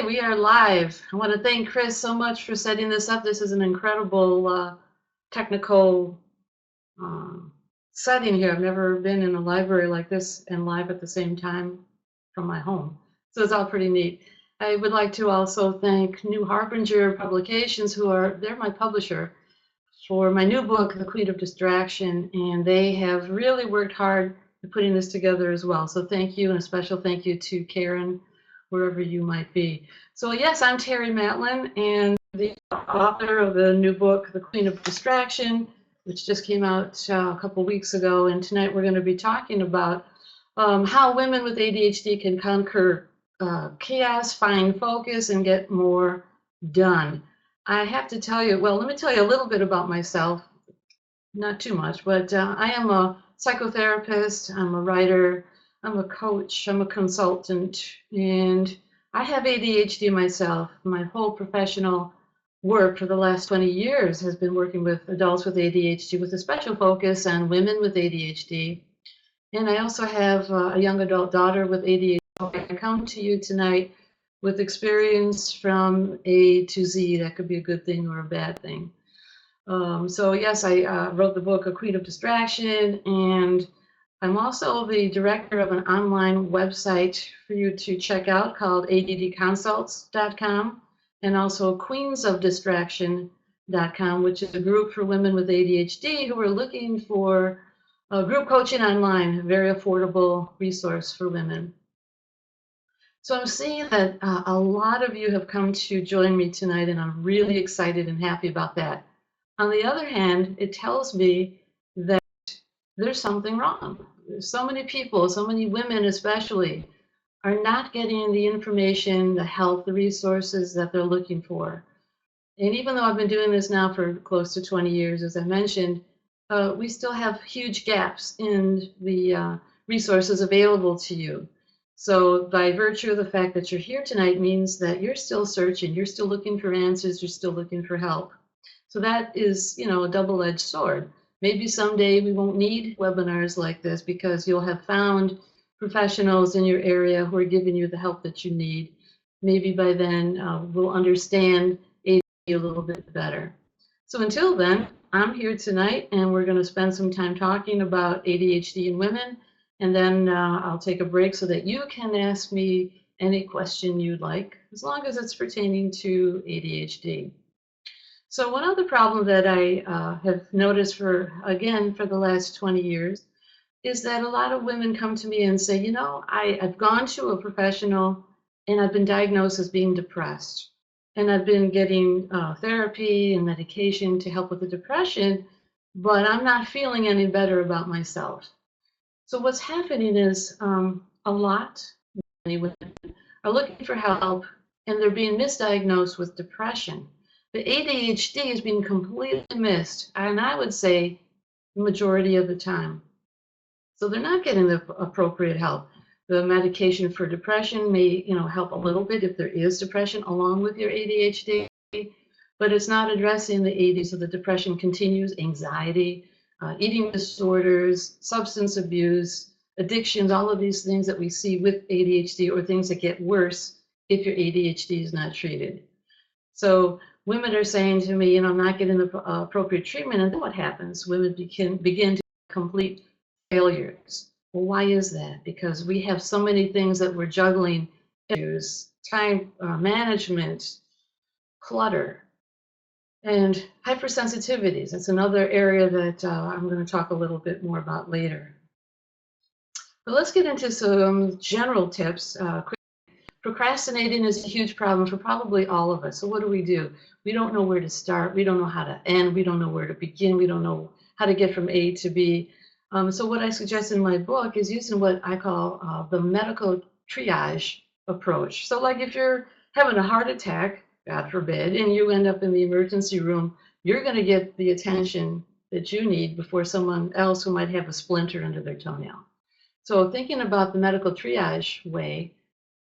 Okay, we are live. I want to thank Chris so much for setting this up. This is an incredible technical setting here. I've never been in a library like this and live at the same time from my home. So it's all pretty neat. I would like to also thank New Harbinger Publications, they're my publisher for my new book, The Queen of Distraction, and they have really worked hard at putting this together as well. So thank you, and a special thank you to Karen, wherever you might be. So yes, I'm Terry Matlen, and the author of the new book, The Queen of Distraction, which just came out a couple weeks ago. And tonight we're going to be talking about how women with ADHD can conquer chaos, find focus, and get more done. I have to tell you, well, let me tell you a little bit about myself. Not too much, but I am a psychotherapist, I'm a writer, I'm a coach, I'm a consultant, and I have ADHD myself. My whole professional work for the last 20 years has been working with adults with ADHD with a special focus on women with ADHD. And I also have a young adult daughter with ADHD. I come to you tonight with experience from A to Z. That could be a good thing or a bad thing. So yes, I wrote the book, A Queen of Distraction, and I'm also the director of an online website for you to check out called addconsults.com, and also queensofdistraction.com, which is a group for women with ADHD who are looking for group coaching online, a very affordable resource for women. So I'm seeing that a lot of you have come to join me tonight, and I'm really excited and happy about that. On the other hand, it tells me that there's something wrong. There's so many people, so many women especially, are not getting the information, the help, the resources that they're looking for. And even though I've been doing this now for close to 20 years, as I mentioned, we still have huge gaps in the resources available to you. So by virtue of the fact that you're here tonight means that you're still searching, you're still looking for answers, you're still looking for help. So that is, a double-edged sword. Maybe someday we won't need webinars like this because you'll have found professionals in your area who are giving you the help that you need. Maybe by then we'll understand ADHD a little bit better. So until then, I'm here tonight and we're going to spend some time talking about ADHD in women, and then I'll take a break so that you can ask me any question you'd like, as long as it's pertaining to ADHD. So one other problem that I have noticed for the last 20 years is that a lot of women come to me and say, I've gone to a professional and I've been diagnosed as being depressed. And I've been getting therapy and medication to help with the depression, but I'm not feeling any better about myself. So what's happening is a lot of women are looking for help and they're being misdiagnosed with depression. The ADHD is being completely missed, and I would say the majority of the time. So they're not getting the appropriate help. The medication for depression may, help a little bit if there is depression along with your ADHD, but it's not addressing the AD, so the depression continues, anxiety, eating disorders, substance abuse, addictions, all of these things that we see with ADHD, or things that get worse if your ADHD is not treated. So women are saying to me, I'm not getting the appropriate treatment, and then what happens? Women begin to complete failures. Well, why is that? Because we have so many things that we're juggling: issues, time management, clutter, and hypersensitivities. That's another area that I'm going to talk a little bit more about later. But let's get into some general tips. Procrastinating is a huge problem for probably all of us. So what do? We don't know where to start. We don't know how to end. We don't know where to begin. We don't know how to get from A to B. So what I suggest in my book is using what I call the medical triage approach. So like if you're having a heart attack, God forbid, and you end up in the emergency room, you're going to get the attention that you need before someone else who might have a splinter under their toenail. So thinking about the medical triage way,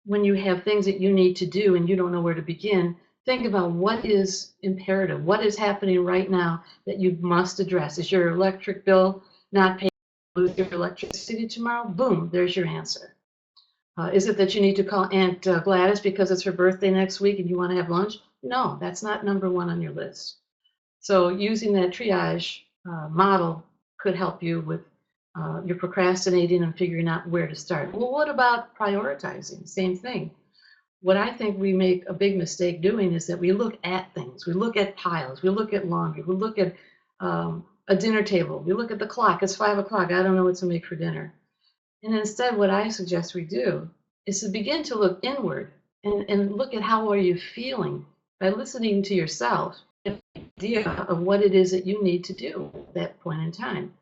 when you have things that you need to do and you don't know where to begin, think about what is imperative, what is happening right now that you must address. Is your electric bill not paying? Lose your electricity tomorrow? Boom, there's your answer. Is it that you need to call Aunt Gladys because it's her birthday next week and you want to have lunch? No, that's not number one on your list. So using that triage model could help you with your procrastinating and figuring out where to start. Well, what about prioritizing? Same thing. What I think we make a big mistake doing is that we look at things. We look at piles. We look at laundry. We look at a dinner table. We look at the clock. It's 5 o'clock. I don't know what to make for dinner. And instead, what I suggest we do is to begin to look inward and look at how are you feeling by listening to yourself, an idea of what it is that you need to do at that point in time.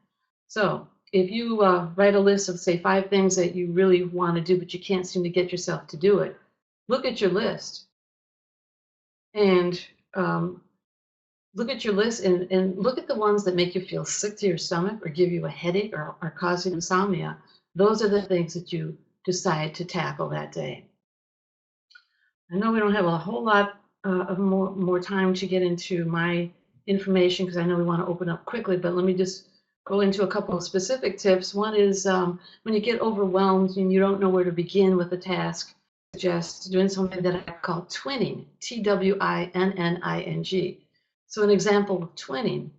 So if you write a list of, say, 5 things that you really want to do, but you can't seem to get yourself to do it, look at your list and look at your list and look at the ones that make you feel sick to your stomach or give you a headache or cause you insomnia. Those are the things that you decide to tackle that day. I know we don't have a whole lot of more time to get into my information because I know we want to open up quickly, but let me just go into a couple of specific tips. One is when you get overwhelmed and you don't know where to begin with a task, I suggest doing something that I call twinning, Twinning. So an example of twinning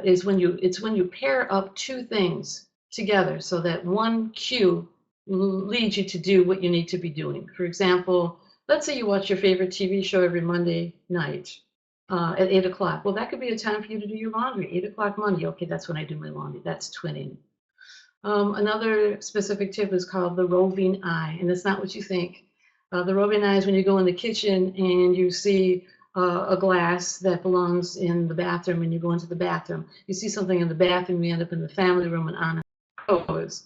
is when you pair up 2 things together so that one cue leads you to do what you need to be doing. For example, let's say you watch your favorite TV show every Monday night at 8 o'clock. Well, that could be a time for you to do your laundry, 8 o'clock Monday. Okay, that's when I do my laundry. That's twinning. Another specific tip is called the roving eye, and it's not what you think. The roving eye is when you go in the kitchen and you see a glass that belongs in the bathroom and you go into the bathroom. You see something in the bathroom, you end up in the family room and on it goes.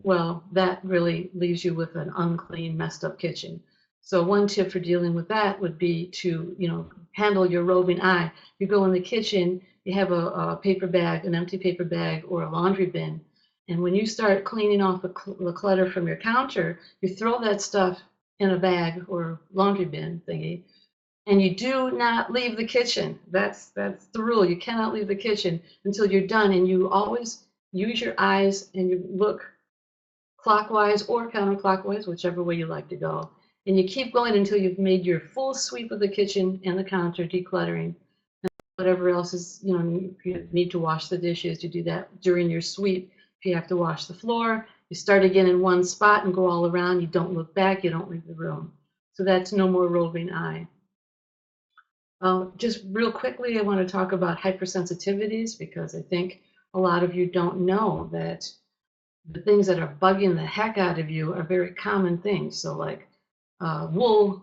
Well, that really leaves you with an unclean, messed up kitchen. So one tip for dealing with that would be to, handle your roving eye. You go in the kitchen, you have a paper bag, an empty paper bag or a laundry bin. And when you start cleaning off the clutter from your counter, you throw that stuff in a bag or laundry bin thingy, and you do not leave the kitchen. That's the rule. You cannot leave the kitchen until you're done, and you always use your eyes and you look clockwise or counterclockwise, whichever way you like to go. And you keep going until you've made your full sweep of the kitchen and the counter, decluttering. And whatever else is, if you need to wash the dishes, you do that during your sweep. If you have to wash the floor, you start again in one spot and go all around. You don't look back, you don't leave the room. So that's no more roving eye. Just real quickly, I want to talk about hypersensitivities because I think a lot of you don't know that the things that are bugging the heck out of you are very common things. So like wool,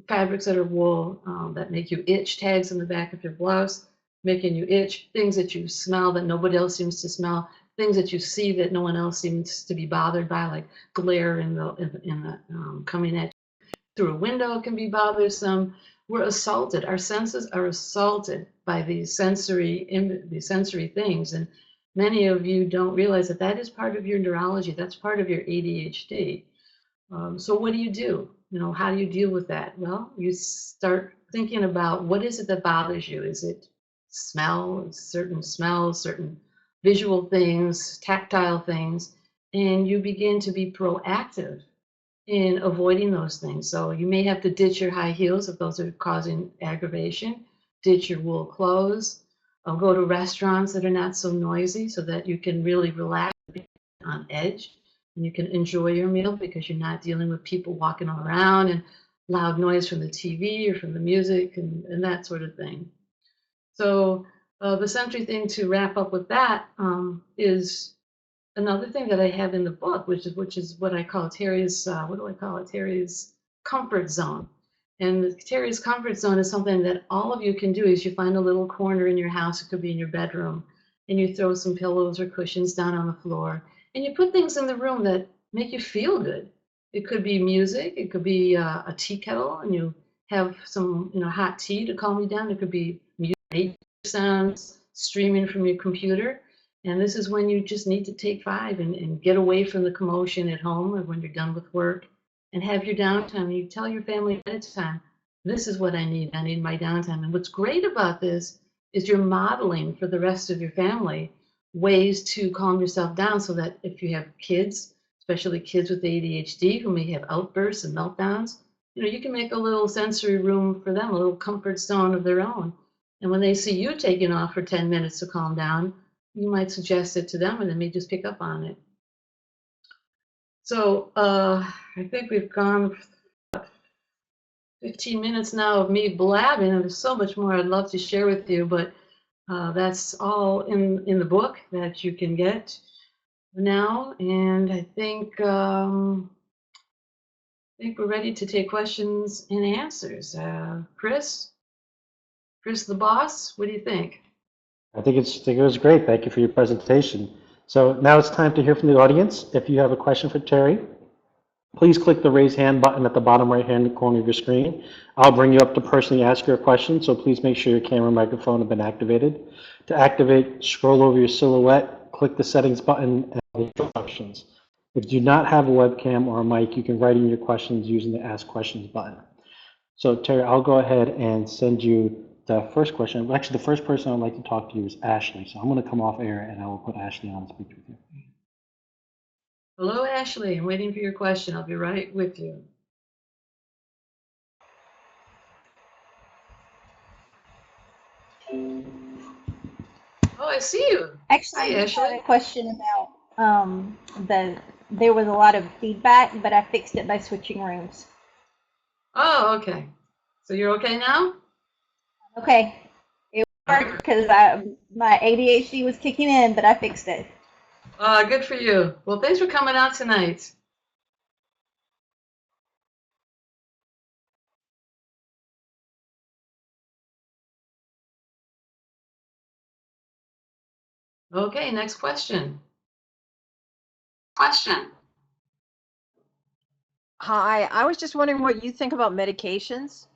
fabrics that are wool that make you itch, tags in the back of your blouse making you itch, things that you smell that nobody else seems to smell, things that you see that no one else seems to be bothered by, like glare in the coming at you through a window can be bothersome. We're assaulted. Our senses are assaulted by these sensory things, and many of you don't realize that is part of your neurology. That's part of your ADHD. So what do? How do you deal with that? Well, you start thinking about what is it that bothers you? Is it smells, certain visual things, tactile things, and you begin to be proactive in avoiding those things. So you may have to ditch your high heels if those are causing aggravation, ditch your wool clothes, go to restaurants that are not so noisy so that you can really relax on edge and you can enjoy your meal because you're not dealing with people walking all around and loud noise from the TV or from the music and that sort of thing. So the sensory thing to wrap up with that is another thing that I have in the book, which is what I call Terry's, Terry's comfort zone. And Terry's comfort zone is something that all of you can do is you find a little corner in your house, it could be in your bedroom, and you throw some pillows or cushions down on the floor, and you put things in the room that make you feel good. It could be music, it could be a tea kettle, and you have some hot tea to calm you down. It could be music sounds streaming from your computer. And this is when you just need to take 5 and get away from the commotion at home or when you're done with work and have your downtime. You tell your family ahead of time, this is what I need. I need my downtime. And what's great about this is you're modeling for the rest of your family ways to calm yourself down so that if you have kids, especially kids with ADHD who may have outbursts and meltdowns. You can make a little sensory room for them, a little comfort zone of their own. And when they see you taking off for 10 minutes to calm down, you might suggest it to them and they may just pick up on it. So I think we've gone 15 minutes now of me blabbing, and there's so much more I'd love to share with you, but that's all in the book that you can get now. And I think we're ready to take questions and answers. Chris the boss, what do you think? I think it was great. Thank you for your presentation. So now it's time to hear from the audience. If you have a question for Terry, please click the raise hand button at the bottom right hand corner of your screen. I'll bring you up to personally ask your question, so please make sure your camera and microphone have been activated. To activate, scroll over your silhouette, click the settings button, and the instructions. If you do not have a webcam or a mic, you can write in your questions using the ask questions button. So Terry, I'll go ahead and send you the first question. Actually, the first person I'd like to talk to you is Ashley. So I'm going to come off air and I will put Ashley on to speak with you. Hello, Ashley. I'm waiting for your question. I'll be right with you. Oh, I see you. Actually, Hi, Ashley. I had a question about there was a lot of feedback, but I fixed it by switching rooms. Oh, okay. So you're okay now? Okay, it worked because my ADHD was kicking in, but I fixed it. Good for you. Well, thanks for coming out tonight. Okay, next question. Hi, I was just wondering what you think about medications.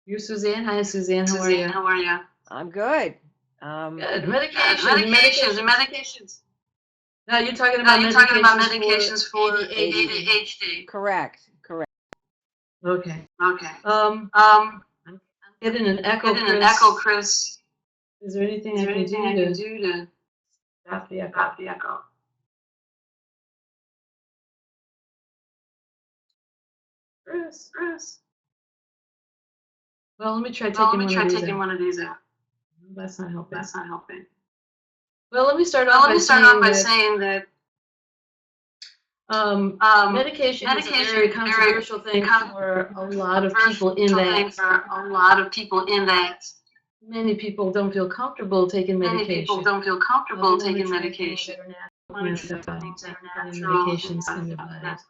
You're Suzanne. Hi, Suzanne. How are you? I'm good. Good. Medications. Now you're talking about medications for ADHD. Correct. Okay. I'm getting an echo, Chris. Is there anything I can do to stop the echo? Chris. Well, let me try taking one of these out. That's not helping. Well, let me start off by saying that medication is a very controversial thing for a lot of people in that. Many people don't feel comfortable taking medication. Medications in their bodies.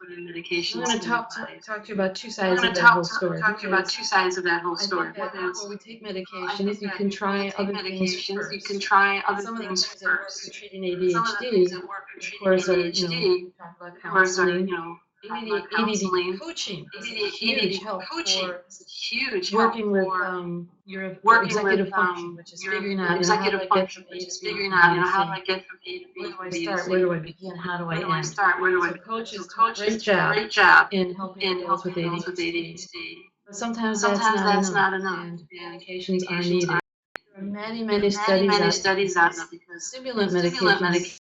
I'm going to talk to you about two sides of that whole story. I think that before we take medication, you can try other things first. Some of the things that work for treating ADHD, of course, are, talk about counseling. ADHD coaching is a huge help for working with your executive function, which is figuring out how do I get from A to B. Where do I start? Where do I begin? How do I end? So coaches do a great job in helping adults with ADHD. But sometimes that's not enough, and medications are needed. There are many studies out there because stimulant medications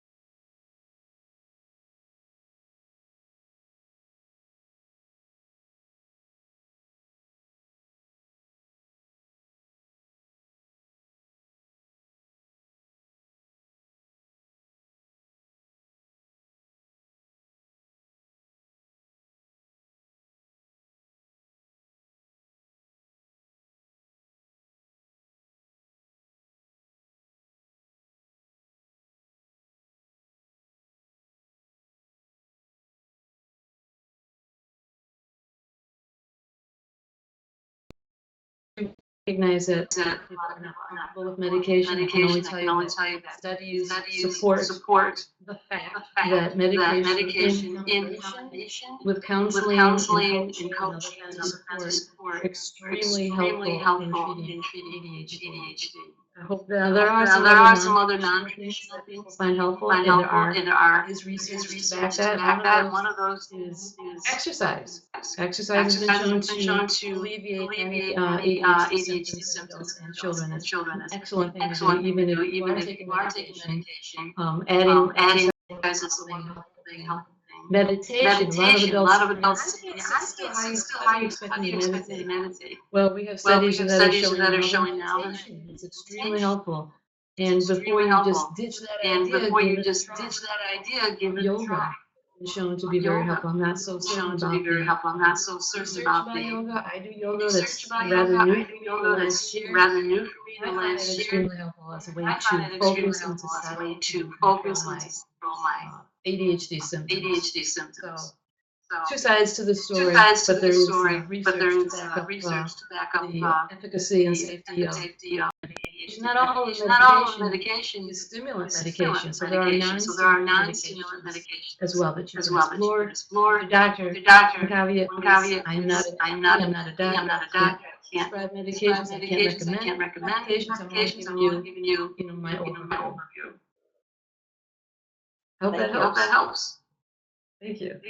recognize that people are not comfortable with medication. I can only tell you that studies support the fact that medication in combination with counseling and coaching and other kinds of support are extremely helpful in treating ADHD. I hope that there are some other non-nutritional things that people find helpful, and there is research to back that. One of those is exercise. Exercise has been shown to alleviate any ADHD symptoms in children. It's an excellent thing to do, even if you are taking medication. Adding exercise is Meditation. A lot of adults say, how do you expect me to meditate? Well, we have studies that are showing now that meditation is extremely helpful. And before you just ditch that idea, give it yoga. Is shown to be very helpful. I'm not so certain about the research about yoga. I do yoga that's rather new for me in the last year. I find it extremely helpful as a way to focus and to control my ADHD symptoms. So, two sides to the story, but there is research to back up the efficacy and safety of medication. Not all of medication is stimulant medication, so there are non-stimulant medications as well that you can explore. Your doctor, caveat is, I'm not a doctor. Can't prescribe medications. I can't recommend medications. I'm only giving you, my overview. I hope that helps. Thank you.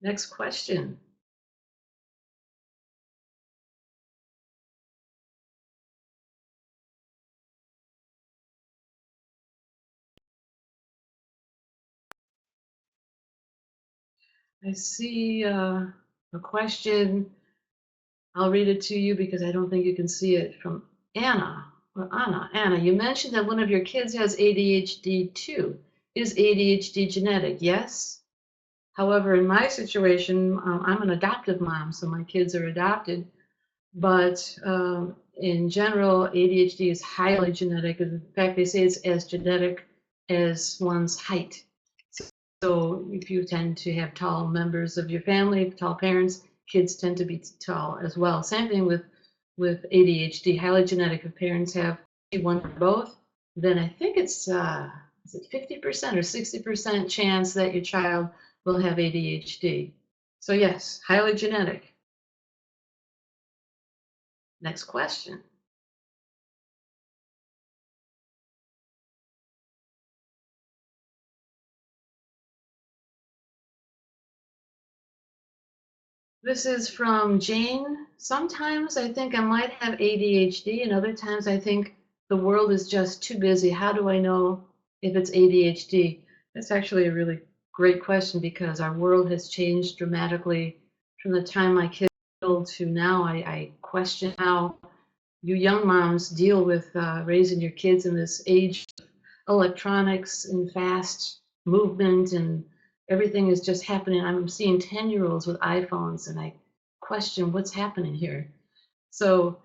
Next question. I see a question. I'll read it to you because I don't think you can see it, from Anna. Anna, you mentioned that one of your kids has ADHD too. Is ADHD genetic? Yes. However, in my situation, I'm an adoptive mom, so my kids are adopted. But in general, ADHD is highly genetic. In fact, they say it's as genetic as one's height. So if you tend to have tall members of your family, tall parents, kids tend to be tall as well. Same thing with ADHD, highly genetic. If parents have one or both, then I think it's is it 50% or 60% chance that your child will have ADHD. So yes, highly genetic. Next question. This is from Jane. Sometimes I think I might have ADHD, and other times I think the world is just too busy. How do I know if it's ADHD? That's actually a really great question, because our world has changed dramatically from the time my kids were little to now. I question how you young moms deal with raising your kids in this age of electronics and fast movement, and everything is just happening. I'm seeing 10-year-olds with iPhones, and I question what's happening here. So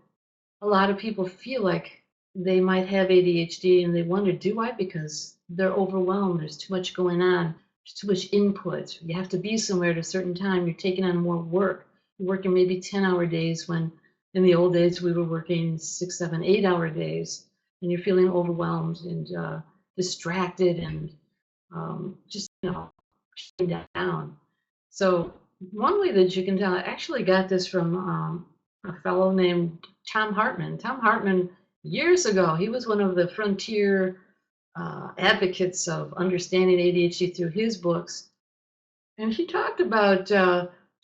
a lot of people feel like they might have ADHD, and they wonder, do I? Because they're overwhelmed. There's too much going on. There's too much input. You have to be somewhere at a certain time. You're taking on more work. You're working maybe 10-hour days, when in the old days we were working 6, 7, 8-hour days, and you're feeling overwhelmed and distracted and just shutting down. So one way that you can tell, I actually got this from a fellow named Tom Hartman. Tom Hartman, years ago, he was one of the frontier advocates of understanding ADHD through his books. And he talked about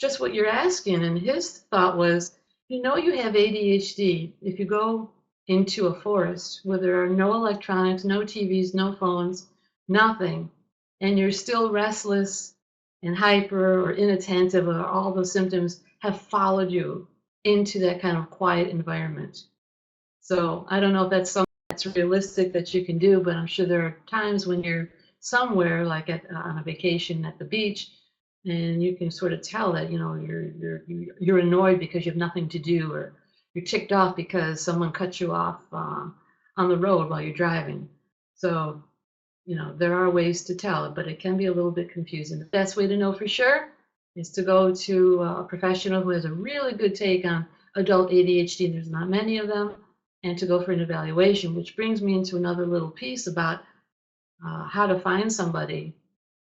just what you're asking. And his thought was, you have ADHD if you go into a forest where there are no electronics, no TVs, no phones, nothing, and you're still restless and hyper or inattentive, or all those symptoms have followed you into that kind of quiet environment. So I don't know if that's something that's realistic that you can do, but I'm sure there are times when you're somewhere, like on a vacation at the beach, and you can sort of tell that you're annoyed because you have nothing to do, or you're ticked off because someone cut you off on the road while you're driving. So there are ways to tell, but it can be a little bit confusing. The best way to know for sure is to go to a professional who has a really good take on adult ADHD. There's not many of them, and to go for an evaluation, which brings me into another little piece about how to find somebody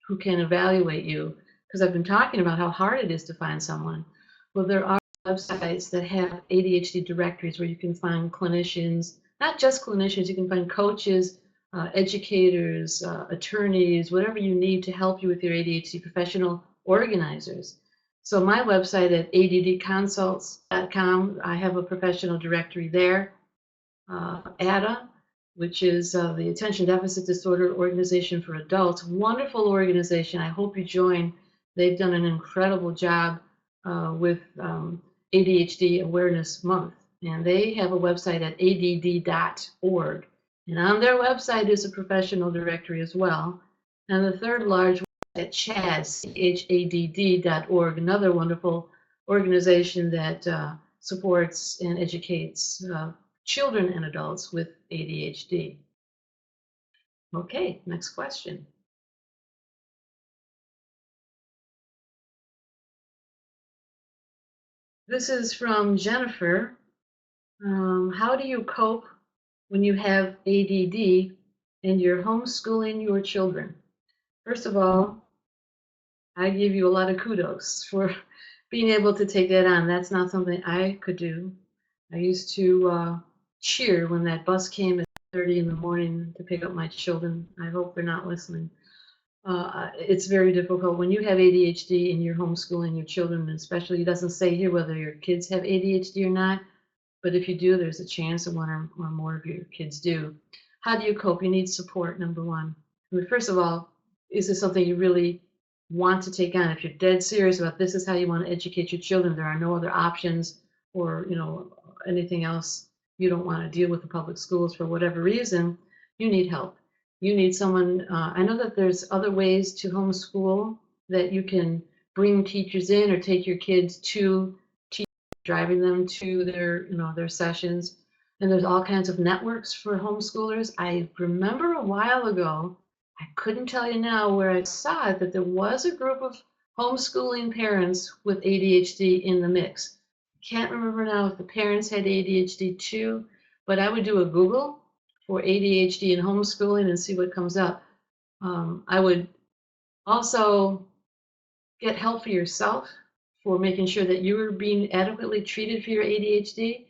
who can evaluate you, because I've been talking about how hard it is to find someone. Well, there are websites that have ADHD directories where you can find clinicians, not just clinicians, you can find coaches, educators, attorneys, whatever you need to help you with your ADHD, professional organizers. So my website at addconsults.com, I have a professional directory there. ADA, which is the Attention Deficit Disorder Organization for Adults. Wonderful organization. I hope you join. They've done an incredible job with ADHD Awareness Month. And they have a website at add.org. And on their website is a professional directory as well. And the third large at chadd.org, another wonderful organization that supports and educates children and adults with ADHD. Okay, next question. This is from Jennifer. How do you cope when you have ADD and you're homeschooling your children? First of all, I give you a lot of kudos for being able to take that on. That's not something I could do. I used to cheer when that bus came at 30 in the morning to pick up my children. I hope they're not listening. It's very difficult when you have ADHD and you're homeschooling your children, and especially, it doesn't say here whether your kids have ADHD or not, but if you do, there's a chance that one or more of your kids do. How do you cope? You need support, number one. I mean, first of all, is this something you really want to take on? If you're dead serious about this is how you want to educate your children, there are no other options, or anything else, you don't want to deal with the public schools for whatever reason, you need help. You need someone. I know that there's other ways to homeschool, that you can bring teachers in or take your kids to teachers, driving them to their sessions. And there's all kinds of networks for homeschoolers. I remember a while ago, I couldn't tell you now where I saw it, that there was a group of homeschooling parents with ADHD in the mix. Can't remember now if the parents had ADHD too, but I would do a Google for ADHD and homeschooling and see what comes up. I would also get help for yourself for making sure that you are being adequately treated for your ADHD.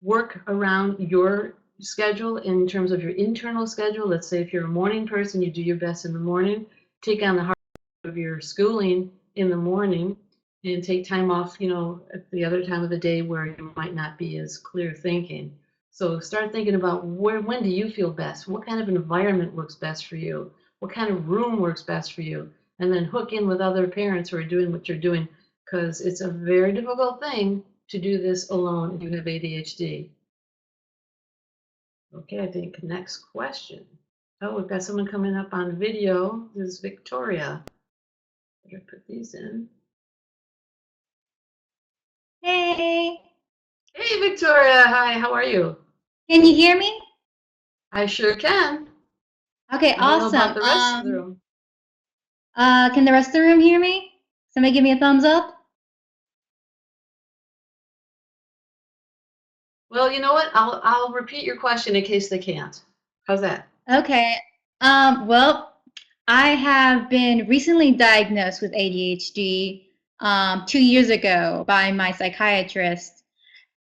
Work around your schedule in terms of your internal schedule. Let's say if you're a morning person, you do your best in the morning. Take on the hard of your schooling in the morning and take time off, at the other time of the day where you might not be as clear thinking. So start thinking about when do you feel best? What kind of environment works best for you? What kind of room works best for you? And then hook in with other parents who are doing what you're doing, because it's a very difficult thing to do this alone if you have ADHD. Okay, I think next question. Oh, we've got someone coming up on video. This is Victoria. Better put these in. Hey, Hey, Victoria. Hi, how are you? can you hear me? I sure can. Okay, I don't know about awesome. the rest of the room. Can the rest of the room hear me? Somebody give me a thumbs up. Well, you know what? I'll repeat your question in case they can't. How's that? Okay. Well, I have been recently diagnosed with ADHD 2 years ago by my psychiatrist.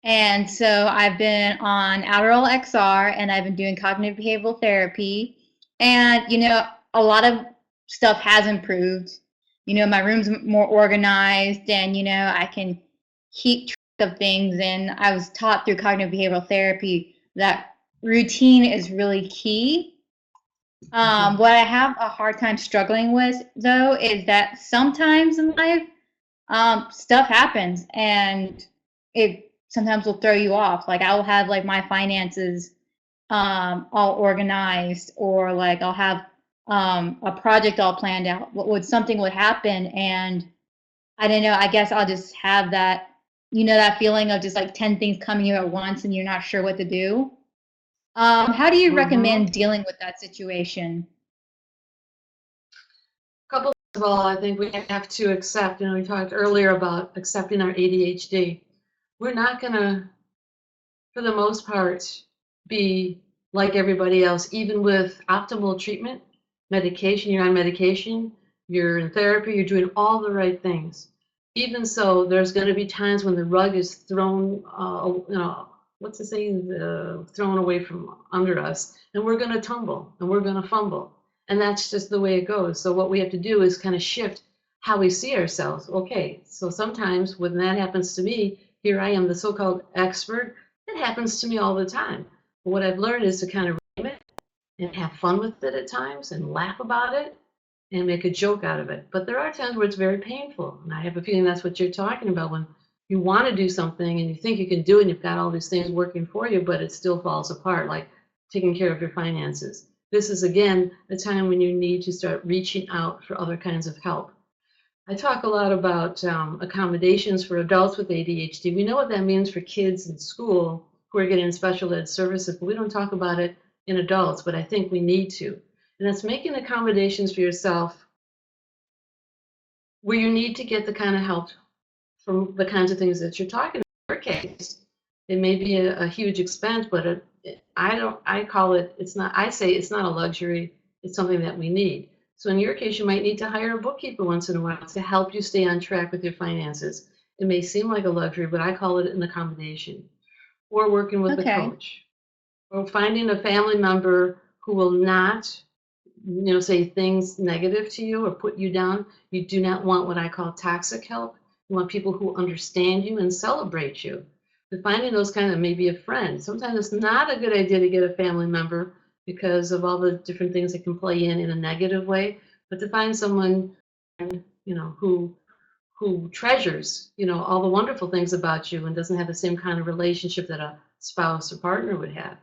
And so I've been on Adderall XR and I've been doing cognitive behavioral therapy. And, a lot of stuff has improved. My room's more organized and, I can keep track of things. And I was taught through cognitive behavioral therapy that routine is really key. What I have a hard time struggling with, though, is that sometimes in life, stuff happens and it sometimes will throw you off. Like I will have like my finances all organized, or like I'll have a project all planned out. Something would happen, and I don't know. I guess I'll just have that, that feeling of just like 10 things coming at once, and you're not sure what to do. How do you recommend dealing with that situation? Couple of all, I think we have to accept. We talked earlier about accepting our ADHD. We're not going to, for the most part, be like everybody else, even with optimal treatment, medication. You're on medication, you're in therapy, you're doing all the right things. Even so, there's going to be times when the rug is thrown, what's the saying, thrown away from under us, and we're going to tumble and we're going to fumble. And that's just the way it goes. So what we have to do is kind of shift how we see ourselves. Okay, so sometimes when that happens to me, here I am, the so-called expert. It happens to me all the time. But what I've learned is to kind of rename it and have fun with it at times and laugh about it and make a joke out of it. But there are times where it's very painful. And I have a feeling that's what you're talking about, when you want to do something and you think you can do it and you've got all these things working for you, but it still falls apart, like taking care of your finances. This is, again, a time when you need to start reaching out for other kinds of help. I talk a lot about accommodations for adults with ADHD. We know what that means for kids in school who are getting special ed services, but we don't talk about it in adults, but I think we need to. And that's making accommodations for yourself where you need to get the kind of help from the kinds of things that you're talking about. In your case, it may be a huge expense, but I call it, it's not, I say it's not a luxury, it's something that we need. So in your case, you might need to hire a bookkeeper once in a while to help you stay on track with your finances. It may seem like a luxury, but I call it an accommodation. Or working with a Okay. coach. Or finding a family member who will not, say things negative to you or put you down. You do not want what I call toxic help. You want people who understand you and celebrate you. But finding those kind of, maybe a friend. Sometimes it's not a good idea to get a family member because of all the different things that can play in a negative way, but to find someone, who treasures, all the wonderful things about you and doesn't have the same kind of relationship that a spouse or partner would have.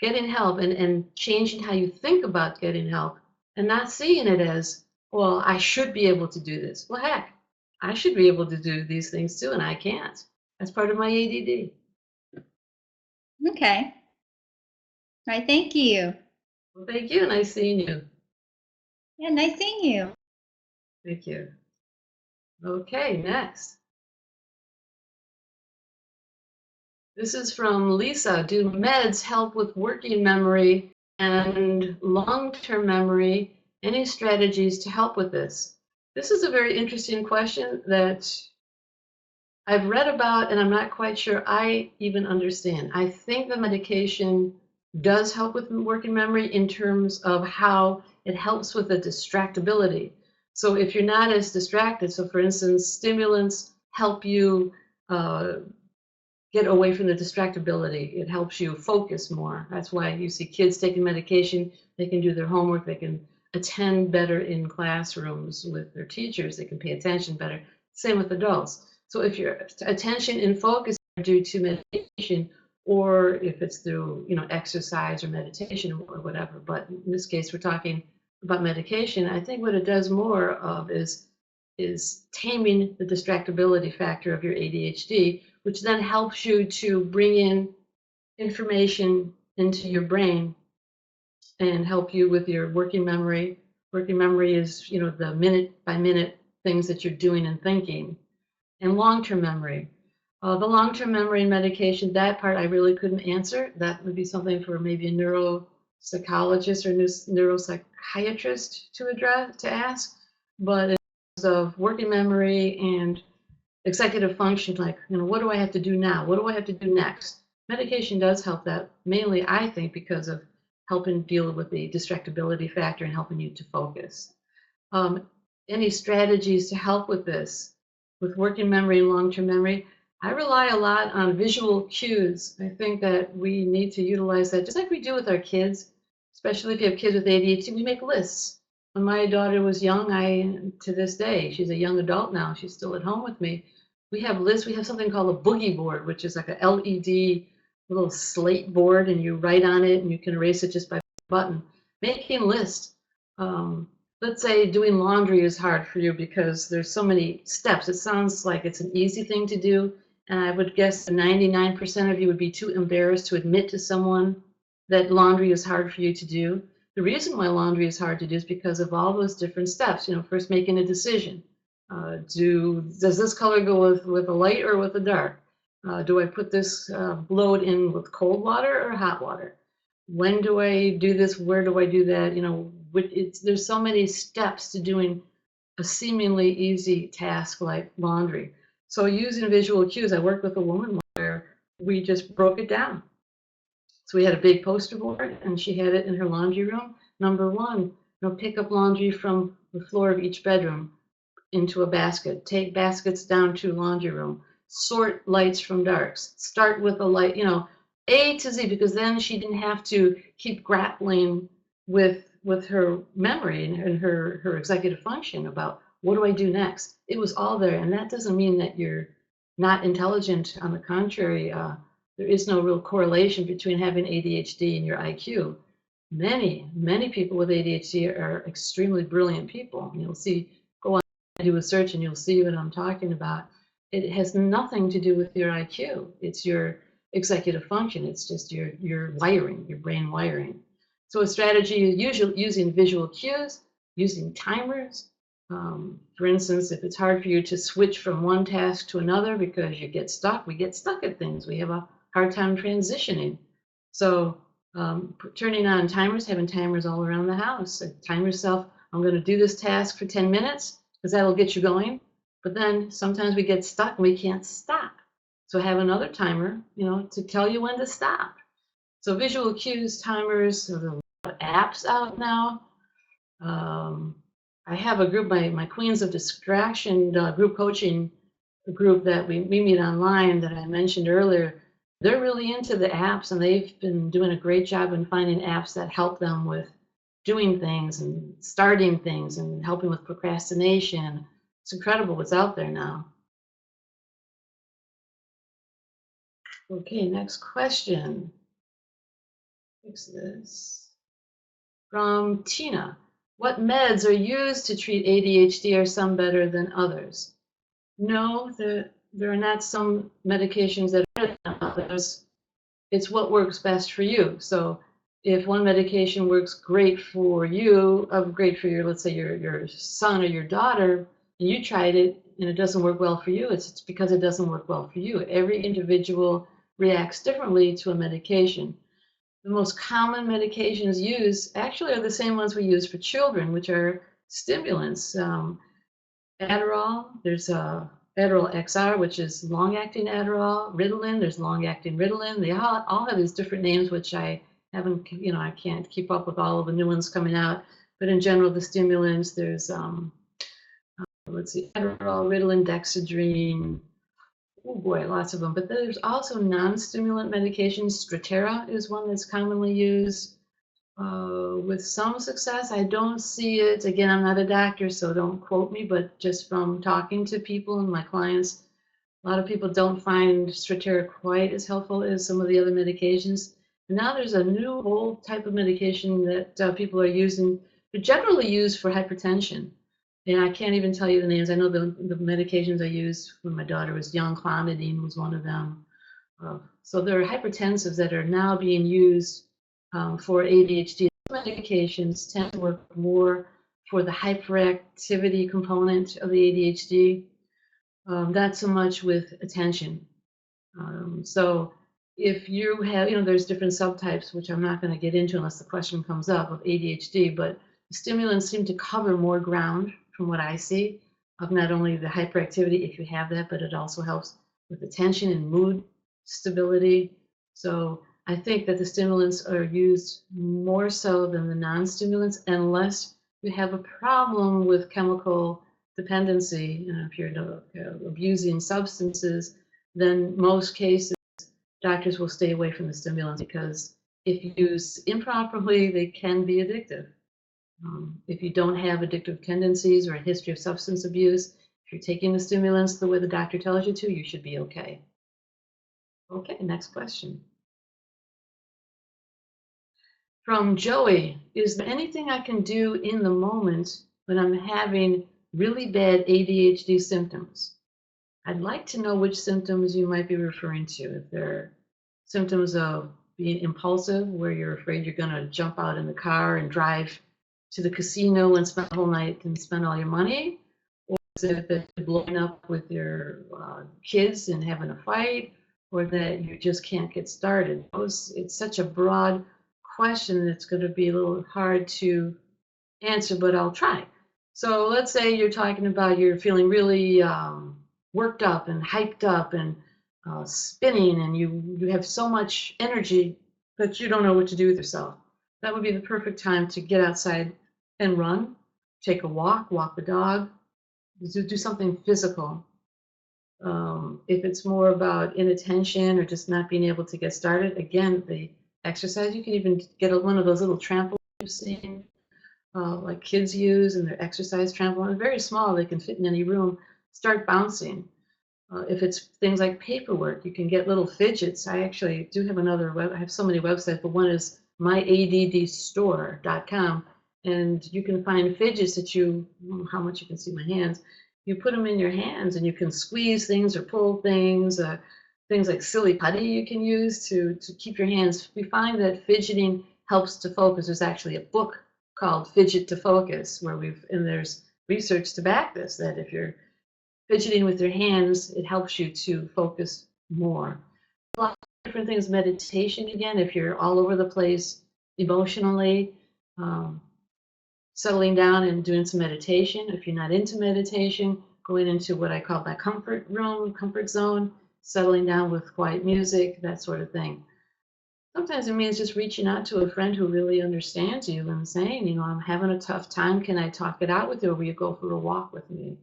Getting help and changing how you think about getting help and not seeing it as, well, I should be able to do this. Well, heck, I should be able to do these things too, and I can't. That's part of my ADD. Okay. All right. Thank you. Well, thank you. Nice seeing you. Yeah, nice seeing you. Thank you. Okay, next. This is from Lisa. Do meds help with working memory and long-term memory? Any strategies to help with this? This is a very interesting question that I've read about, and I'm not quite sure I even understand. I think the medication does help with working memory in terms of how it helps with the distractibility. So if you're not as distracted, so for instance, stimulants help you get away from the distractibility. It helps you focus more. That's why you see kids taking medication. They can do their homework. They can attend better in classrooms with their teachers. They can pay attention better. Same with adults. So if your attention and focus are due to medication, or if it's through exercise or meditation or whatever, but in this case we're talking about medication, I think what it does more of is taming the distractibility factor of your ADHD, which then helps you to bring in information into your brain and help you with your working memory. Working memory is, the minute by minute things that you're doing and thinking. And long-term memory. The long-term memory and medication, that part I really couldn't answer. That would be something for maybe a neuropsychologist or neuropsychiatrist to ask. But in terms of working memory and executive function, like, what do I have to do now? What do I have to do next? Medication does help that, mainly, I think, because of helping deal with the distractibility factor and helping you to focus. Any strategies to help with this, with working memory and long-term memory? I rely a lot on visual cues. I think that we need to utilize that, just like we do with our kids, especially if you have kids with ADHD. We make lists. When my daughter was young, to this day, she's a young adult now, she's still at home with me, we have lists. We have something called a boogie board, which is like a LED little slate board, and you write on it and you can erase it just by a button. Making lists. Let's say doing laundry is hard for you because there's so many steps. It sounds like it's an easy thing to do, and I would guess 99% of you would be too embarrassed to admit to someone that laundry is hard for you to do. The reason why laundry is hard to do is because of all those different steps. First making a decision. Does this color go with a light or with a dark? Do I put this load in with cold water or hot water? When do I do this? Where do I do that? There's so many steps to doing a seemingly easy task like laundry. So using visual cues, I worked with a woman where we just broke it down. So we had a big poster board, and she had it in her laundry room. Number one, pick up laundry from the floor of each bedroom into a basket. Take baskets down to laundry room. Sort lights from darks. Start with a light, A to Z, because then she didn't have to keep grappling with her memory and her executive function about what do I do next. It was all there, and that doesn't mean that you're not intelligent. On the contrary, there is no real correlation between having ADHD and your IQ. Many people with ADHD are extremely brilliant people. You'll see, go on and do a search and you'll see what I'm talking about. It has nothing to do with your IQ. It's your executive function. It's just your wiring, your brain wiring. So a strategy is usually using visual cues, using timers. For instance, if it's hard for you to switch from one task to another because you get stuck, we get stuck at things. We have a hard time transitioning. So turning on timers, having timers all around the house. Time yourself, I'm going to do this task for 10 minutes because that'll get you going. But then sometimes we get stuck and we can't stop. So have another timer, to tell you when to stop. So visual cues, timers, there's a lot of apps out now. I have a group, my Queens of Distraction group coaching group that we meet online that I mentioned earlier. They're really into the apps, and they've been doing a great job in finding apps that help them with doing things and starting things and helping with procrastination. It's incredible what's out there now. Okay, next question. Fix this. From Tina. What meds are used to treat ADHD? Are some better than others? No, there are not some medications that are better than others. It's what works best for you. So if one medication works great for you, great for your, let's say your son or your daughter, and you tried it and it doesn't work well for you, it's because it doesn't work well for you. Every individual reacts differently to a medication. The most common medications used actually are the same ones we use for children, which are stimulants. Adderall, there's Adderall XR, which is long-acting Adderall. Ritalin, there's long-acting Ritalin. They all have these different names, which I haven't, I can't keep up with all of the new ones coming out. But in general, the stimulants, there's, let's see, Adderall, Ritalin, Dexedrine. Oh boy, lots of them. But there's also non-stimulant medications. Strattera is one that's commonly used with some success. I don't see it. Again, I'm not a doctor, so don't quote me, but just from talking to people and my clients, a lot of people don't find Strattera quite as helpful as some of the other medications. And now there's a new whole type of medication that people are using. They're generally used for hypertension. And I can't even tell you the names. I know the medications I used when my daughter was young. Clonidine was one of them. So there are hypertensives that are now being used for ADHD. Medications tend to work more for the hyperactivity component of the ADHD, not so much with attention. So if you have, there's different subtypes, which I'm not going to get into unless the question comes up, of ADHD, but the stimulants seem to cover more ground from what I see of not only the hyperactivity, if you have that, but it also helps with attention and mood stability. So I think that the stimulants are used more so than the non-stimulants, unless you have a problem with chemical dependency. If you're abusing substances, then most cases doctors will stay away from the stimulants, because if used improperly, they can be addictive. If you don't have addictive tendencies or a history of substance abuse, if you're taking the stimulants the way the doctor tells you to, you should be okay. Okay, next question. From Joey, is there anything I can do in the moment when I'm having really bad ADHD symptoms? I'd like to know which symptoms you might be referring to. If they're symptoms of being impulsive, where you're afraid you're going to jump out in the car and drive to the casino and spend the whole night and spend all your money, or is it that you're blowing up with your kids and having a fight, or that you just can't get started? It's such a broad question that's going to be a little hard to answer, but I'll try. So let's say you're talking about you're feeling really worked up and hyped up and spinning, and you have so much energy that you don't know what to do with yourself. That would be the perfect time to get outside and run, take a walk the dog, do something physical. If it's more about inattention or just not being able to get started, again, the exercise, you can even get one of those little trampolines you've seen, like kids use in their exercise trampoline. Very small, they can fit in any room. Start bouncing. If it's things like paperwork, you can get little fidgets. I actually do have another I have so many websites, but one is myaddstore.com, and you can find fidgets that how much you can see my hands. You put them in your hands, and you can squeeze things or pull things. Things like silly putty you can use to keep your hands. We find that fidgeting helps to focus. There's actually a book called Fidget to Focus, and there's research to back this, that if you're fidgeting with your hands, it helps you to focus more. A lot of different things. Meditation, again, if you're all over the place emotionally, settling down and doing some meditation. If you're not into meditation, going into what I call my comfort room, comfort zone, settling down with quiet music, that sort of thing. Sometimes it means just reaching out to a friend who really understands you and saying, I'm having a tough time. Can I talk it out with you, or will you go for a walk with me?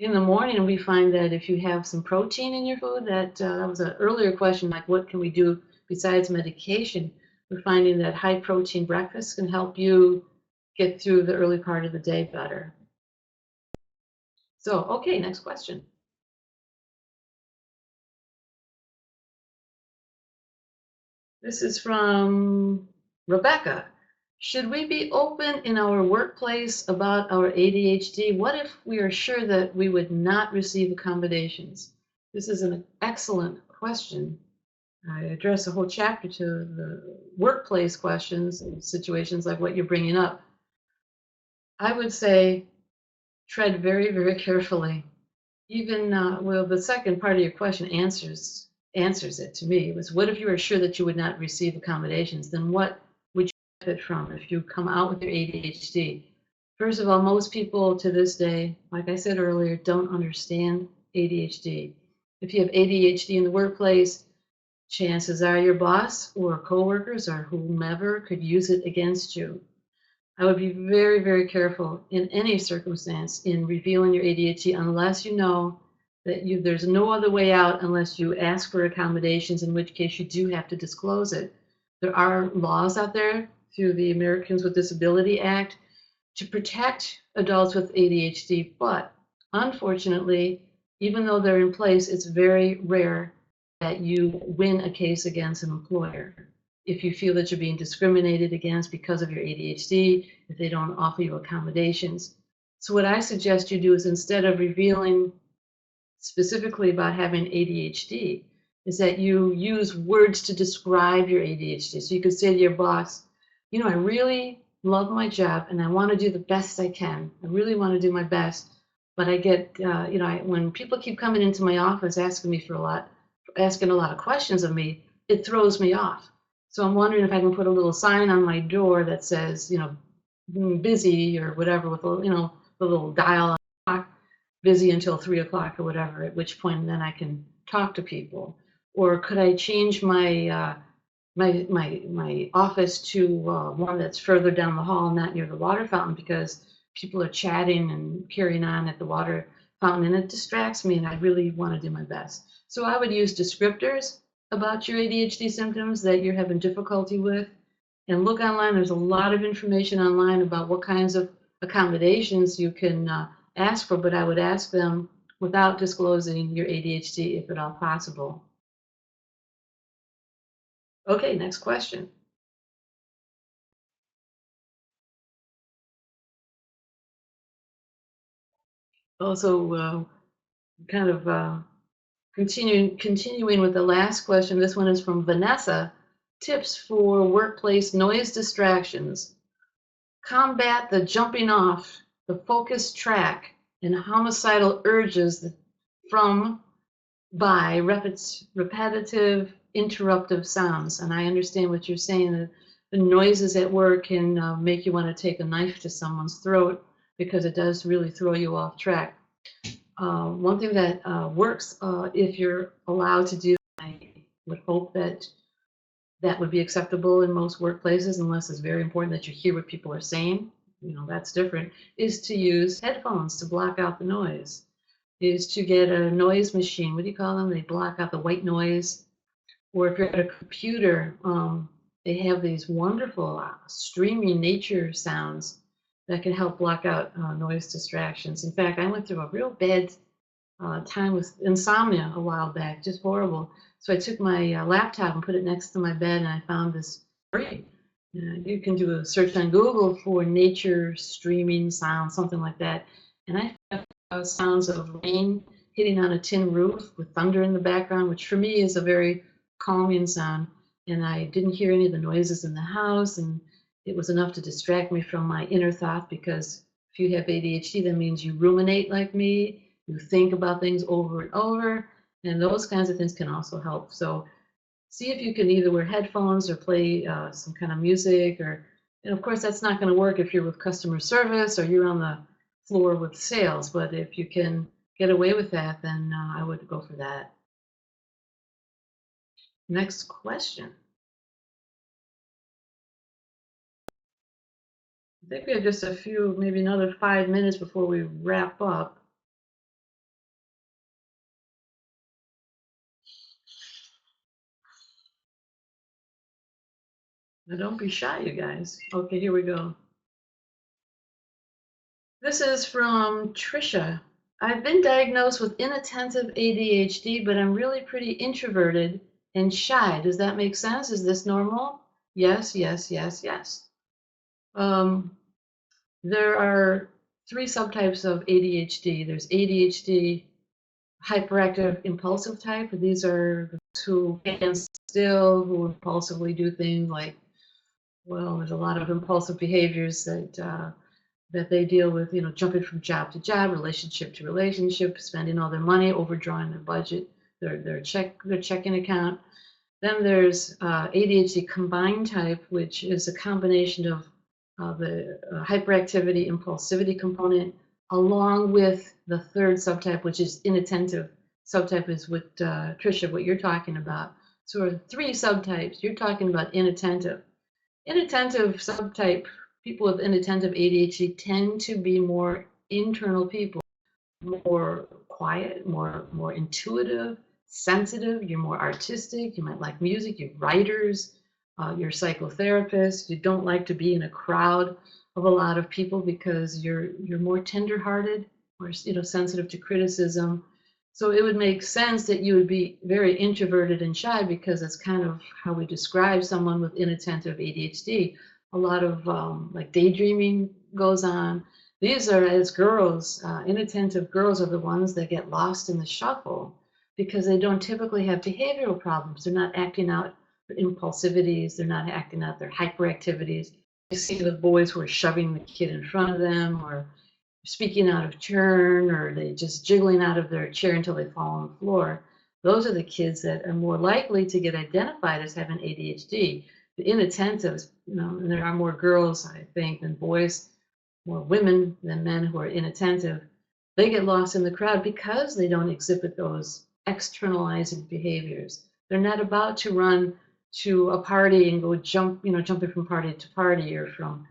In the morning, we find that if you have some protein in your food, that was an earlier question, like what can we do besides medication? We're finding that high protein breakfast can help you get through the early part of the day better. So, okay, next question. This is from Rebecca. Should we be open in our workplace about our ADHD? What if we are sure that we would not receive accommodations? This is an excellent question. I address a whole chapter to the workplace questions and situations like what you're bringing up. I would say tread very, very carefully. Even, the second part of your question answers it to me. It was, what if you are sure that you would not receive accommodations? Then what would you benefit from if you come out with your ADHD? First of all, most people to this day, like I said earlier, don't understand ADHD. If you have ADHD in the workplace, chances are your boss or coworkers or whomever could use it against you. I would be very, very careful in any circumstance in revealing your ADHD unless you know that there's no other way out unless you ask for accommodations, in which case you do have to disclose it. There are laws out there through the Americans with Disability Act to protect adults with ADHD, but unfortunately, even though they're in place, it's very rare that you win a case against an employer. If you feel that you're being discriminated against because of your ADHD, if they don't offer you accommodations. So what I suggest you do is, instead of revealing specifically about having ADHD, is that you use words to describe your ADHD. So you could say to your boss, I really love my job and I want to do the best I can. I really want to do my best, but I get, when people keep coming into my office asking a lot of questions of me, it throws me off. So I'm wondering if I can put a little sign on my door that says, busy or whatever, with the little dial on the clock, busy until 3 o'clock or whatever, at which point then I can talk to people. Or could I change my my office to one that's further down the hall, not near the water fountain, because people are chatting and carrying on at the water fountain and it distracts me and I really want to do my best. So I would use descriptors about your ADHD symptoms that you're having difficulty with, and look online. There's a lot of information online about what kinds of accommodations you can ask for, but I would ask them without disclosing your ADHD if at all possible. Okay, next question. Also, kind of continuing with the last question, this one is from Vanessa. Tips for workplace noise distractions. Combat the jumping off, the focused track, and homicidal urges by repetitive, interruptive sounds. And I understand what you're saying, that the noises at work can make you want to take a knife to someone's throat, because it does really throw you off track. One thing that works, if you're allowed to do, I would hope that would be acceptable in most workplaces, unless it's very important that you hear what people are saying, that's different, is to use headphones to block out the noise, is to get a noise machine. What do you call them? They block out the white noise. Or if you're at a computer, they have these wonderful streaming nature sounds that can help block out noise distractions. In fact, I went through a real bad time with insomnia a while back, just horrible. So I took my laptop and put it next to my bed, and I found this free. You can do a search on Google for nature streaming sound, something like that. And I found sounds of rain hitting on a tin roof with thunder in the background, which for me is a very calming sound. And I didn't hear any of the noises in the house, and it was enough to distract me from my inner thought, because if you have ADHD, that means you ruminate like me. You think about things over and over, and those kinds of things can also help. So see if you can either wear headphones or play some kind of music, and of course that's not going to work if you're with customer service or you're on the floor with sales, but if you can get away with that, then I would go for that. Next question. I think we have just a few, maybe another 5 minutes before we wrap up. Now don't be shy, you guys. Okay, here we go. This is from Trisha. I've been diagnosed with inattentive ADHD, but I'm really pretty introverted and shy. Does that make sense? Is this normal? Yes, yes, yes, yes. There are 3 subtypes of ADHD. There's ADHD hyperactive impulsive type. These are those who can't still, who impulsively do things like, well, there's a lot of impulsive behaviors that they deal with, you know, jumping from job to job, relationship to relationship, spending all their money, overdrawing their budget, their checking account. Then there's ADHD combined type, which is a combination of the hyperactivity, impulsivity component, along with the 3rd subtype, which is inattentive subtype, is what Trisha, what you're talking about. So 3 subtypes. You're talking about inattentive. Inattentive subtype, people with inattentive ADHD tend to be more internal people, more quiet, more intuitive, sensitive. You're more artistic. You might like music. You're writers. You're psychotherapists. You don't like to be in a crowd of a lot of people because you're more tenderhearted, more sensitive to criticism. So it would make sense that you would be very introverted and shy, because that's kind of how we describe someone with inattentive ADHD. A lot of like daydreaming goes on. These are, as girls, inattentive girls are the ones that get lost in the shuffle because they don't typically have behavioral problems. They're not acting out their impulsivities. They're not acting out their hyperactivities. You see the boys who are shoving the kid in front of them, or speaking out of turn, or they just jiggling out of their chair until they fall on the floor. Those are the kids that are more likely to get identified as having ADHD. The inattentives, and there are more girls, I think, than boys, more women than men who are inattentive. They get lost in the crowd because they don't exhibit those externalizing behaviors. They're not about to run to a party and go jumping from party to party, or from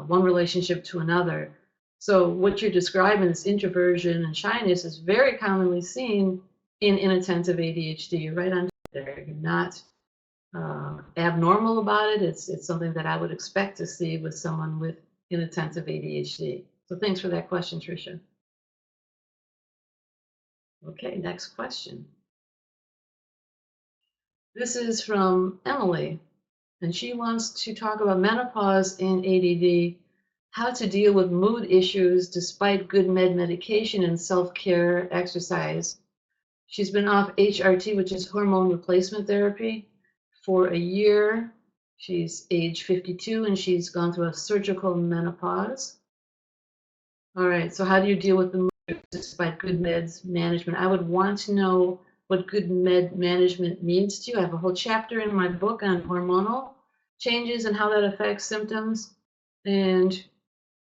one relationship to another. So what you're describing, this introversion and shyness, is very commonly seen in inattentive ADHD. You're right on there. You're not abnormal about it. It's something that I would expect to see with someone with inattentive ADHD. So thanks for that question, Tricia. Okay, next question. This is from Emily, and she wants to talk about menopause and ADD, how to deal with mood issues despite good medication and self-care exercise. She's been off HRT, which is hormone replacement therapy, for a year. She's age 52, and she's gone through a surgical menopause. All right, so how do you deal with the mood despite good meds management? I would want to know what good med management means to you. I have a whole chapter in my book on hormonal changes and how that affects symptoms. And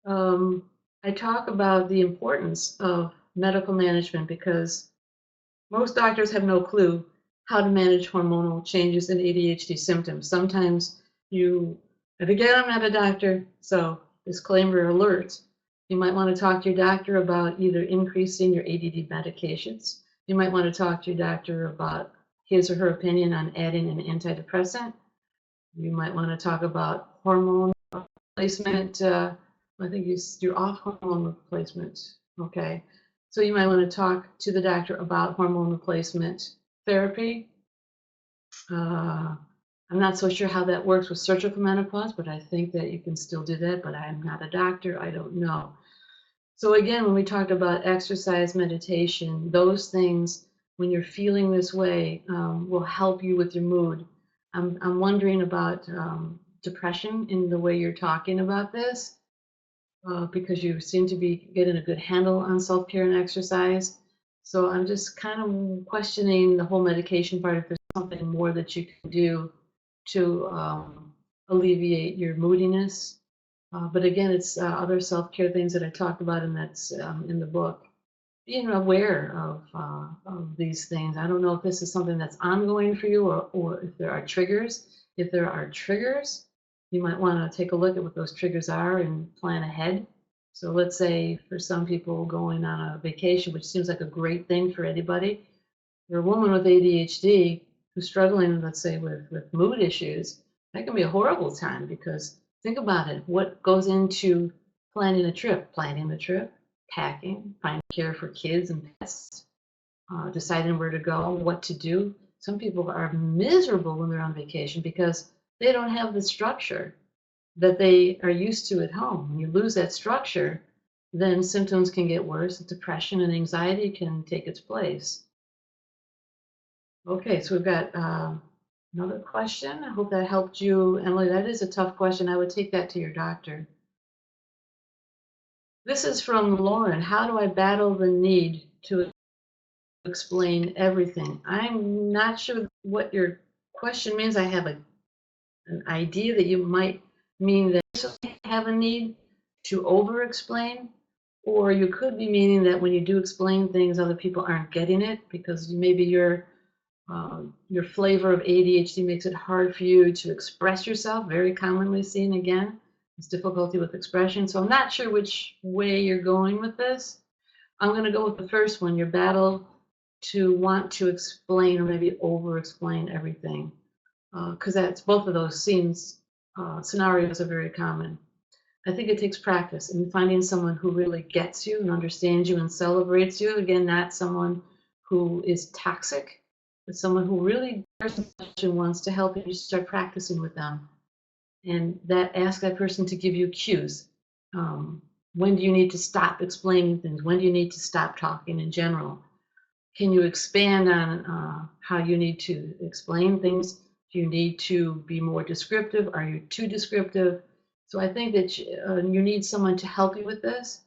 I talk about the importance of medical management, because most doctors have no clue how to manage hormonal changes in ADHD symptoms. Sometimes and again, I'm not a doctor, so disclaimer alert. You might want to talk to your doctor about either increasing your ADD medications. You might want to talk to your doctor about his or her opinion on adding an antidepressant. You might want to talk about hormone replacement. I think you're off hormone replacement. Okay. So you might want to talk to the doctor about hormone replacement therapy. I'm not so sure how that works with surgical menopause, but I think that you can still do that, but I'm not a doctor. I don't know. So again, when we talked about exercise, meditation, those things, when you're feeling this way, will help you with your mood. I'm wondering about depression in the way you're talking about this, because you seem to be getting a good handle on self-care and exercise. So I'm just kind of questioning the whole medication part, if there's something more that you can do to alleviate your moodiness. But again, it's other self-care things that I talked about, and that's in the book. Being aware of these things. I don't know if this is something that's ongoing for you, or if there are triggers. If there are triggers, you might want to take a look at what those triggers are and plan ahead. So let's say for some people going on a vacation, which seems like a great thing for anybody, you're a woman with ADHD who's struggling, let's say, with mood issues, that can be a horrible time, because think about it. What goes into planning a trip? Planning the trip, packing, finding care for kids and pets, deciding where to go, what to do. Some people are miserable when they're on vacation because they don't have the structure that they are used to at home. When you lose that structure, then symptoms can get worse. Depression and anxiety can take its place. Okay, so we've got another question. I hope that helped you, Emily. That is a tough question. I would take that to your doctor. This is from Lauren. How do I battle the need to explain everything? I'm not sure what your question means. I have an idea that you might mean that you have a need to over-explain, or you could be meaning that when you do explain things, other people aren't getting it because maybe your flavor of ADHD makes it hard for you to express yourself, very commonly seen again. It's difficulty with expression. So I'm not sure which way you're going with this. I'm going to go with the first one, your battle to want to explain or maybe over-explain everything, because that's both of those scenarios are very common. I think it takes practice in finding someone who really gets you and understands you and celebrates you. Again, not someone who is toxic, but someone who really cares and wants to help you. You start practicing with them, and ask that person to give you cues. When do you need to stop explaining things? When do you need to stop talking in general? Can you expand on how you need to explain things? Do you need to be more descriptive? Are you too descriptive? So I think that you need someone to help you with this.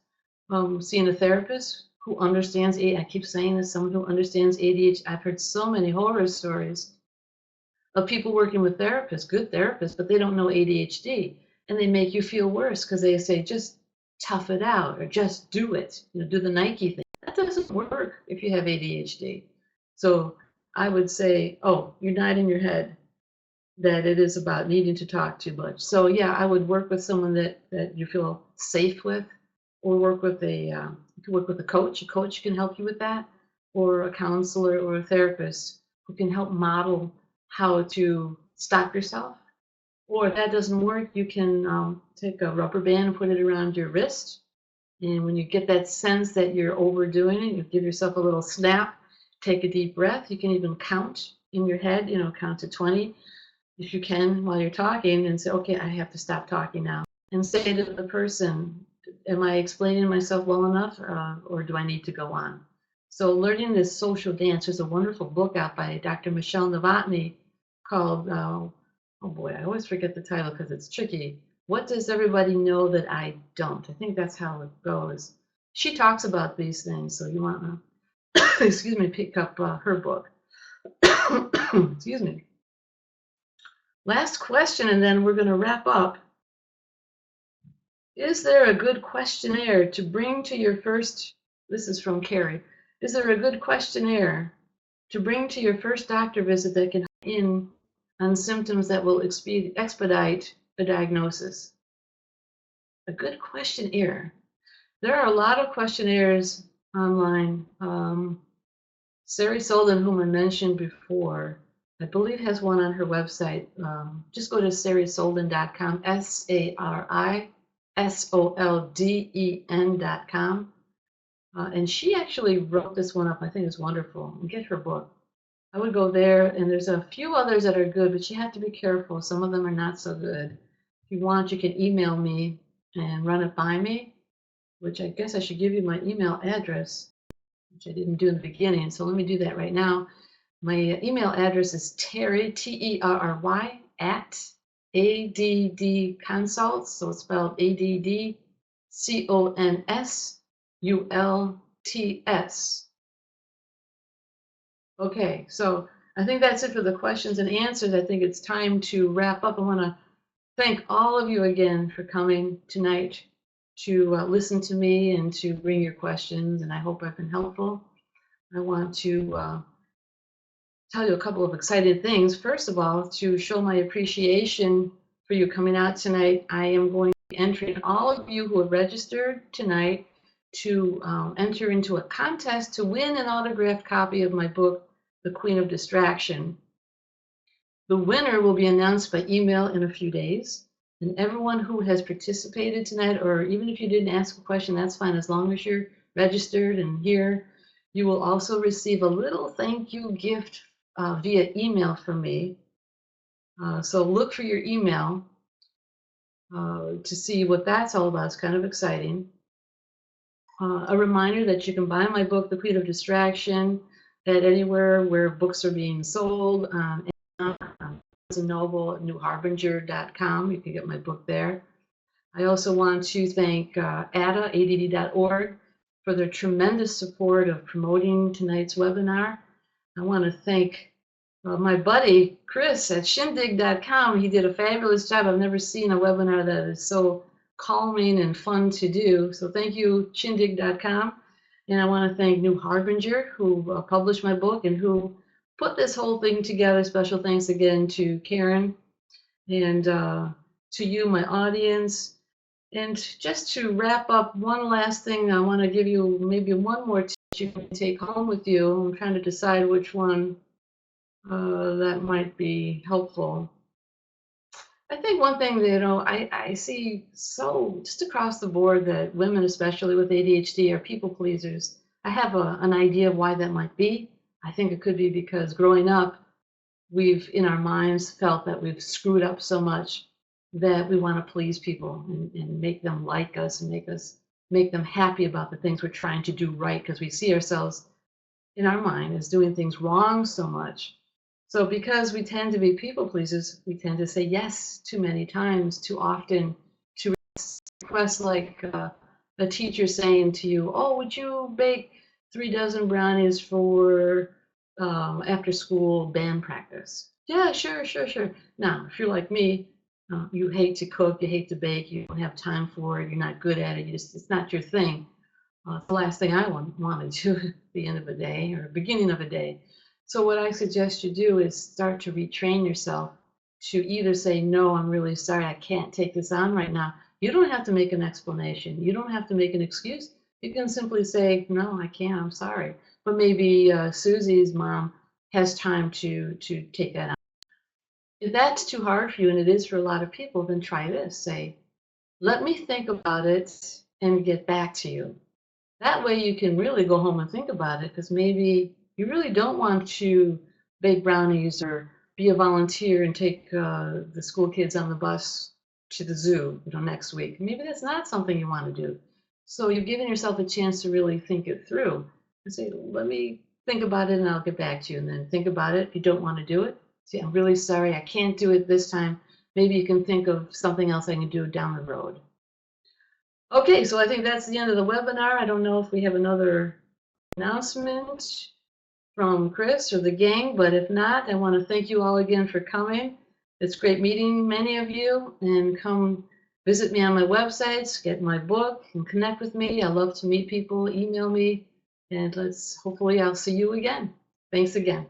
Seeing a therapist who understands I keep saying this, someone who understands ADHD. I've heard so many horror stories of people working with therapists, good therapists, but they don't know ADHD, and they make you feel worse because they say, just tough it out or just do it, do the Nike thing. That doesn't work if you have ADHD. So I would say, oh, you're nodding your head that it is about needing to talk too much. So yeah, I would work with someone that you feel safe with, or work with you can work with a coach. A coach can help you with that, or a counselor or a therapist who can help model how to stop yourself. Or if that doesn't work, you can take a rubber band and put it around your wrist. And when you get that sense that you're overdoing it, you give yourself a little snap, take a deep breath. You can even count in your head, count to 20 if you can while you're talking, and say, okay, I have to stop talking now. And say to the person, am I explaining myself well enough, or do I need to go on? So learning this social dance, there's a wonderful book out by Dr. Michelle Novotny called, oh boy, I always forget the title because it's tricky. What does everybody know that I don't? I think that's how it goes. She talks about these things, so you want to, excuse me, pick up her book. Excuse me. Last question, and then we're going to wrap up. Is there a good questionnaire to bring to your first, this is from Carrie, is there a good questionnaire to bring to your first doctor visit that can help in on symptoms that will expedite a diagnosis? A good questionnaire. There are a lot of questionnaires online. Sari Solden, whom I mentioned before, I believe has one on her website. Just go to sarisolden.com, SARISOLDEN.com. And she actually wrote this one up. I think it's wonderful. And get her book. I would go there, and there's a few others that are good, but you have to be careful. Some of them are not so good. If you want, you can email me and run it by me, which I guess I should give you my email address, which I didn't do in the beginning. So let me do that right now. My email address is Terry, Terry, at ADD Consults. So it's spelled ADDCONSULTS. Okay, so I think that's it for the questions and answers. I think it's time to wrap up. I want to thank all of you again for coming tonight to listen to me and to bring your questions, and I hope I've been helpful. I want to tell you a couple of exciting things. First of all, to show my appreciation for you coming out tonight, I am going to be entering all of you who have registered tonight to enter into a contest to win an autographed copy of my book, The Queen of Distraction. The winner will be announced by email in a few days. And everyone who has participated tonight, or even if you didn't ask a question, that's fine, as long as you're registered and here, you will also receive a little thank you gift via email from me. So look for your email to see what that's all about. It's kind of exciting. A reminder that you can buy my book, The Queen of Distraction, at anywhere where books are being sold. Barnes & Noble, newharbinger.com. You can get my book there. I also want to thank ADA, ADD.org, for their tremendous support of promoting tonight's webinar. I want to thank my buddy, Chris, at shindig.com. He did a fabulous job. I've never seen a webinar that is so calming and fun to do. So thank you, shindig.com. And I want to thank New Harbinger, who published my book and who put this whole thing together. Special thanks again to Karen and to you, my audience. And just to wrap up, one last thing, I want to give you maybe one more tip you can take home with you. I'm trying to decide which one that might be helpful. I think one thing that, I see so just across the board that women, especially with ADHD, are people pleasers. I have an idea of why that might be. I think it could be because growing up, we've in our minds felt that we've screwed up so much that we want to please people and make them like us and make them happy about the things we're trying to do right, because we see ourselves in our mind as doing things wrong so much. So because we tend to be people pleasers, we tend to say yes too many times, too often, to requests like a teacher saying to you, oh, would you bake 3 dozen brownies for after school band practice? Yeah, sure. Now, if you're like me, you hate to cook, you hate to bake, you don't have time for it, you're not good at it, it's not your thing. It's the last thing I want to do at the end of a day or beginning of a day. So what I suggest you do is start to retrain yourself to either say, no, I'm really sorry, I can't take this on right now. You don't have to make an explanation. You don't have to make an excuse. You can simply say, no, I can't, I'm sorry. But maybe Susie's mom has time to take that on. If that's too hard for you, and it is for a lot of people, then try this. Say, let me think about it and get back to you. That way you can really go home and think about it, because maybe you really don't want to bake brownies or be a volunteer and take the school kids on the bus to the zoo, next week. Maybe that's not something you want to do. So you've given yourself a chance to really think it through and say, let me think about it and I'll get back to you. And then think about it. If you don't want to do it, say, I'm really sorry, I can't do it this time. Maybe you can think of something else I can do down the road. Okay, so I think that's the end of the webinar. I don't know if we have another announcement from Chris or the gang, but if not, I want to thank you all again for coming. It's great meeting many of you, and come visit me on my websites, get my book, and connect with me. I love to meet people. Email me, and hopefully I'll see you again. Thanks again.